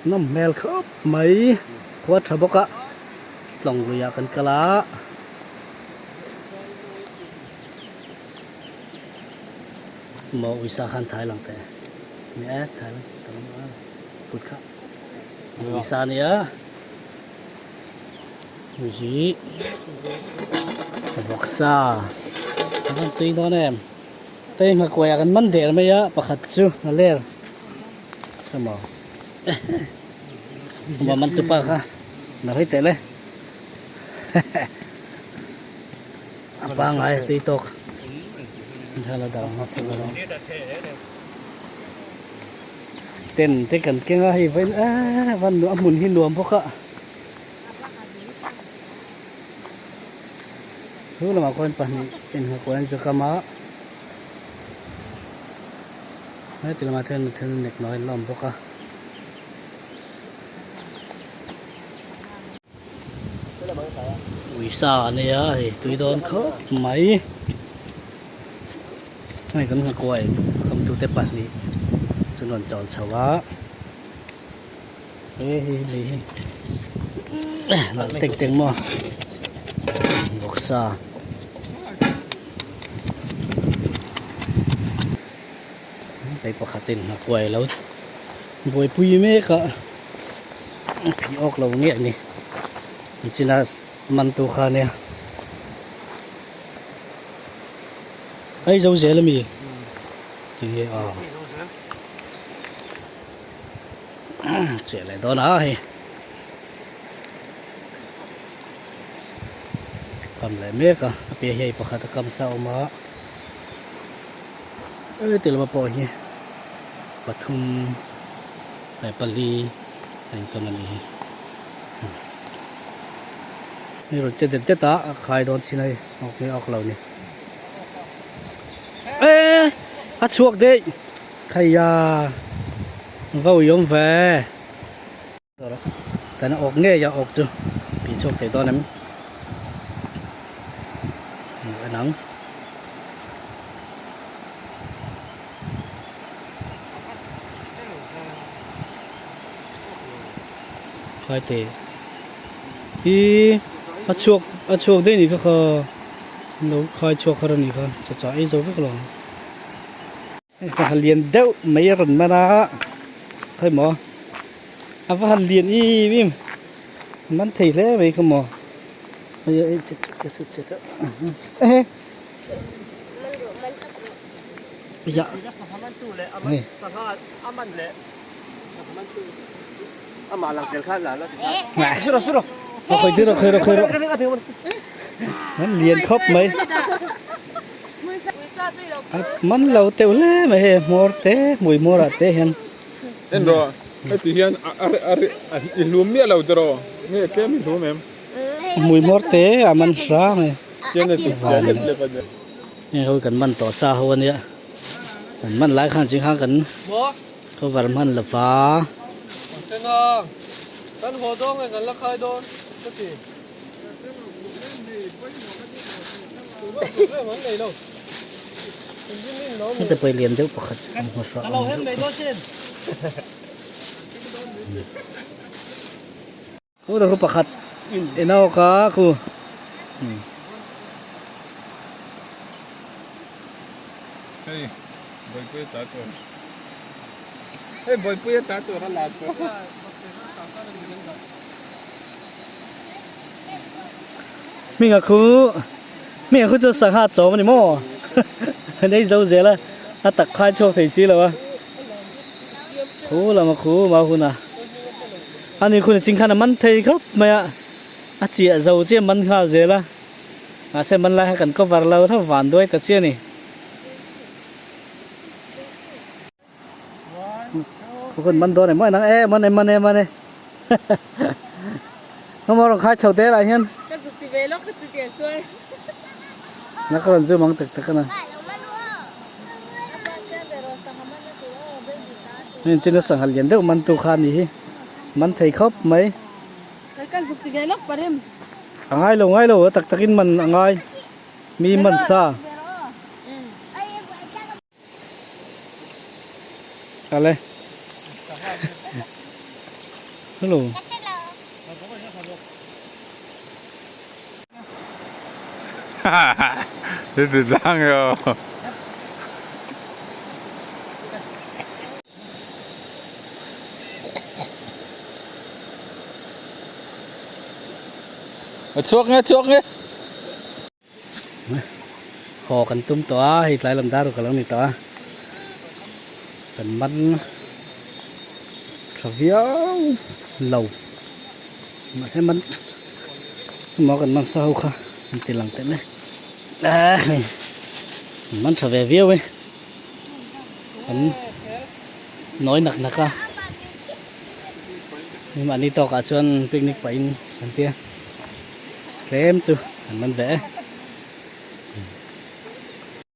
น้ำแมลครับไหมขวดทบกะลองลุยกันกะละหมอวิสาขันไทยหลังแต่เนี่ยไทยหลังตรงนั้นพุทธะวิสาเนี่ยวิจิบอกซาทำตีนอนเองตีนมาแกวกันมันเดือดไหมยะประคัดชูนั่นเลยทำไมว่ามันตุปะค่ะน่าให้เตะเลยapa ngai TikTok hala da masuk dalam ten tekan kenga hi vain van nu amun hin nuam poka hu lama kon pani en ha kon zakama hai tilama ten nek noi lom pokaวิสาเนี่ยตุยโดนเขาไหมไม่กันหัวกล้วยคำตุเตปัดนี่จนวันจอนชาวะเฮ้ยนี่หลังเต็งๆมั้งบอกซาไปประคัตินหัวกล้วยแล้วบวยปุยเมฆอะผีออกเราเงี้ยนี่จินามันตัวขาเนี่ยไอ้เจ้าเสือละมีจริงๆเสืออะไรตัวน่ะเฮ้กำไรเมฆอะเปียใหญ่ประคัตกรรมสาวมาตีละมาปอยเฮ้ปทุมไปปลีไอ้ตัวนั้นนี่นี่รถเจ็ดเจ็ดตาขายโดนสิไหนออกนี่ออกเรานี่ฮัดชวกเด้ขยาเขายมแฝแต่น่ะออกเงี้ยอย่าออกจูปีชกแต่ตอนนั้นหนังขายเตะอาชวกได้นี่ก็คือเราคอยชวกเขานี่ก็จะจ่ายโจ้ก็ลองถ้าเรียนเดาไม่รันมาละเฮ้ยหมอถ้าเรียนอีวิมมันถี่เลยไหมคุณหมอเฮ้ยเจ็ดเฮ้ยอย่าเฮ้ยมาหลังเกิดข้าวหลานแล้วสุดเคยมันเรียนครบไหมมันเราเต๋อเลยไหมมอร์เต้มวยมอร์เต้เห็นเอ็นรอไอ้ที่เห็นอะไรลุ้มเมียเราจะรอเมียแค่ไม่รู้แม่มวยมอร์เต้มันช้าไหมเจ้าเนี่ยสุดยอดเลยป่ะเนี่ยเขากันมันต่อซาหัวเนี่ยมันหลายขั้นจริงข้างกันเขาว่ามันละฟ้าเจ้าน้องท่านหัวดงเงินละใครโดนก็สิมันจะไปเรียนเดี๋ยวปกติหัวสอบโอ้แต่เขาปกติเอ็นเอาค่ะครูเฮ้ยบอยปุ้ยตาตัวเฮ้ยบอยปุ้ยตาตัวนั่นแหละตัวมีกับครูจะสั่งหาโจมันนี่มั้งได้เจ้าเสียแล้วตักข้าวโชว์ถี่สิแล้ววะครูเรามาครูมาคุณอ่ะอันนี้คุณสินค้ามันเทครับไหมอ่ะเจี๋ยเจ้าเจี๋ยมันข้าวเสียละเส้นมันไล่กันก็วันเราถ้าหวานด้วยแต่เจี๋ยนี่คนมันโดนไหนมั้งนังมันเนี่ยเขามาลองข้าวโชว์เตะอะไรเงี้ยนักเรียนช่วยมังตึกกันนะนี่จริงๆสังหารเรียนเด็กมันตัวขานี่มันไทยครบไหมง่ายลงตักกินมันง่ายมีมันซาอะไร ฮัลโหล Das ist lang, ja. Zocken. ขอกันตุ้มตัวให้หลายลำดาดูกันแล้วนี่ตัวเป็นมันสวียวเหลามาใช่มันหมอกันมันเศร้าค่ะมันตีหลังเต็มเลยมันสวียวเว้ยมันน้อยหนักๆอ่ะนี่มันนี่ต่อกับชวนปิกนิกไปกันเตี้ยเต็มจุมันแหวะ